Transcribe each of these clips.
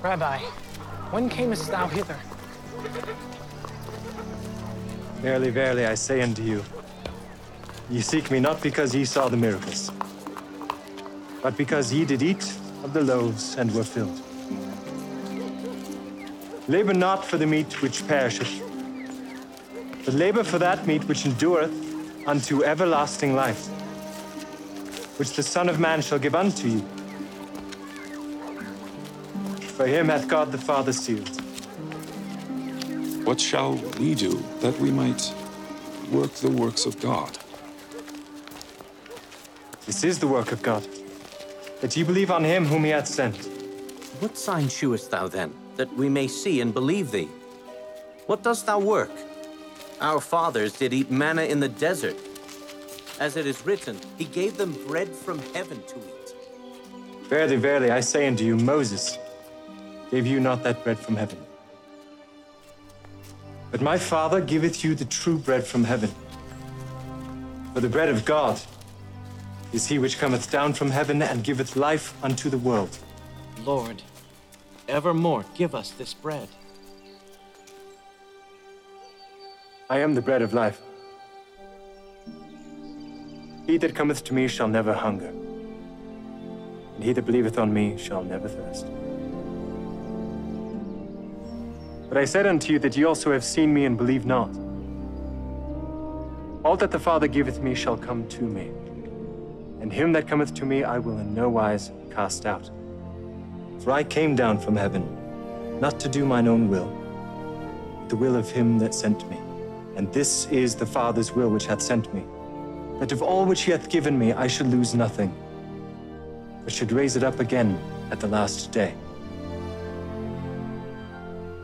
Rabbi, when camest thou hither? Verily, verily, I say unto you, ye seek me not because ye saw the miracles, but because ye did eat of the loaves and were filled. Labor not for the meat which perisheth, but labor for that meat which endureth unto everlasting life, which the Son of Man shall give unto you. For him hath God the Father sealed. What shall we do that we might work the works of God? This is the work of God, that ye believe on him whom he hath sent. What sign shewest thou then, that we may see and believe thee? What dost thou work? Our fathers did eat manna in the desert. As it is written, he gave them bread from heaven to eat. Verily, verily, I say unto you, Moses gave you not that bread from heaven. But my Father giveth you the true bread from heaven. For the bread of God is he which cometh down from heaven and giveth life unto the world. Lord, evermore give us this bread. I am the bread of life. He that cometh to me shall never hunger, and he that believeth on me shall never thirst. But I said unto you that ye also have seen me and believe not. All that the Father giveth me shall come to me, and him that cometh to me I will in no wise cast out. For I came down from heaven, not to do mine own will, but the will of him that sent me. And this is the Father's will which hath sent me, that of all which he hath given me I should lose nothing, but should raise it up again at the last day.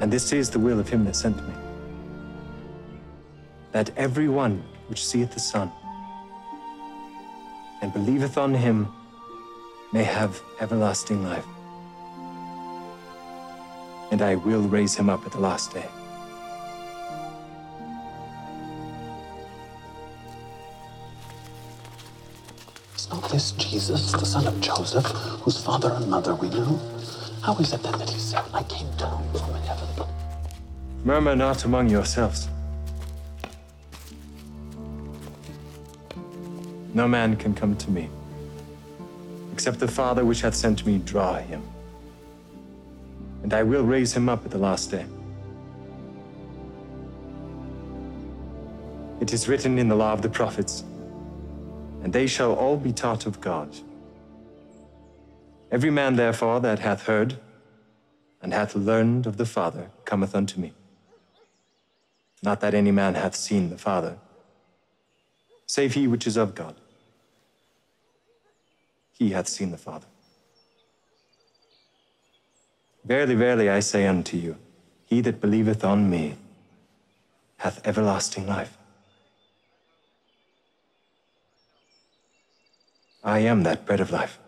And this is the will of him that sent me, that every one which seeth the Son and believeth on him may have everlasting life. And I will raise him up at the last day. Is not this Jesus, the son of Joseph, whose father and mother we know? How is it then that he said, I came down from heaven? Murmur not among yourselves. No man can come to me, except the Father which hath sent me draw him. And I will raise him up at the last day. It is written in the law of the prophets, and they shall all be taught of God. Every man, therefore, that hath heard and hath learned of the Father cometh unto me. Not that any man hath seen the Father, save he which is of God. He hath seen the Father. Verily, verily, I say unto you, he that believeth on me hath everlasting life. I am that bread of life.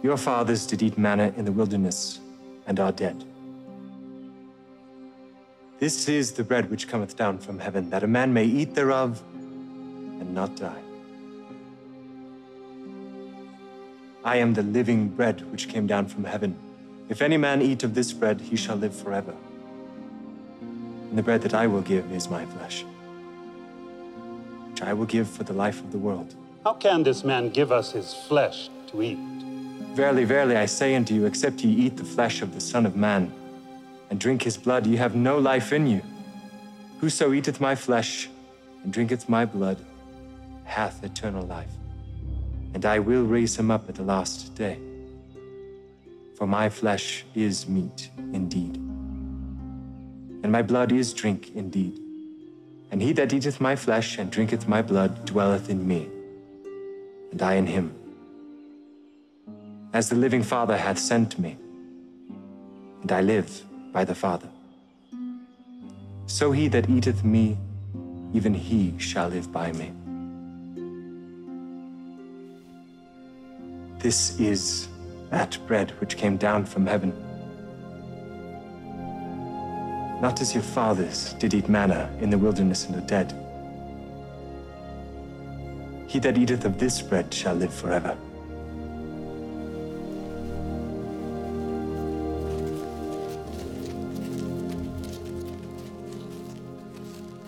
Your fathers did eat manna in the wilderness and are dead. This is the bread which cometh down from heaven, that a man may eat thereof and not die. I am the living bread which came down from heaven. If any man eat of this bread, he shall live forever. And the bread that I will give is my flesh, which I will give for the life of the world. How can this man give us his flesh to eat? Verily, verily, I say unto you, except ye eat the flesh of the Son of Man, and drink his blood, ye have no life in you. Whoso eateth my flesh, and drinketh my blood, hath eternal life. And I will raise him up at the last day. For my flesh is meat indeed, and my blood is drink indeed. And he that eateth my flesh and drinketh my blood dwelleth in me, and I in him. As the living Father hath sent me, and I live by the Father, so he that eateth me, even he shall live by me. This is that bread which came down from heaven. Not as your fathers did eat manna in the wilderness and are dead. He that eateth of this bread shall live forever.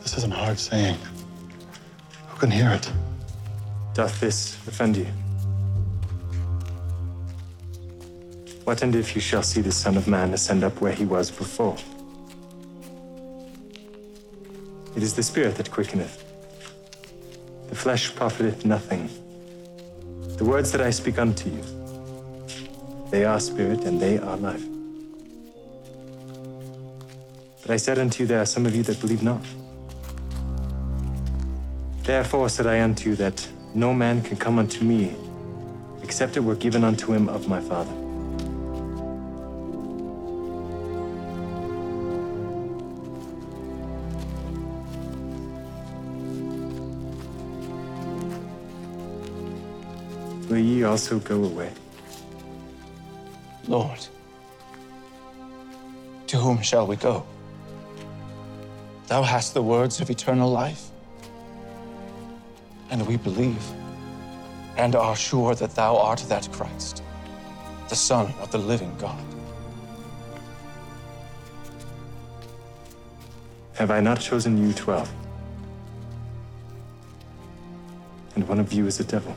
This is an hard saying. Who can hear it? Doth this offend you? What and if you shall see the Son of Man ascend up where he was before? It is the Spirit that quickeneth. The flesh profiteth nothing. The words that I speak unto you, they are spirit and they are life. But I said unto you, there are some of you that believe not. Therefore said I unto you that no man can come unto me, except it were given unto him of my Father. Will ye also go away? Lord, to whom shall we go? Thou hast the words of eternal life. And we believe and are sure that thou art that Christ, the Son of the living God. Have I not chosen you 12? And one of you is a devil.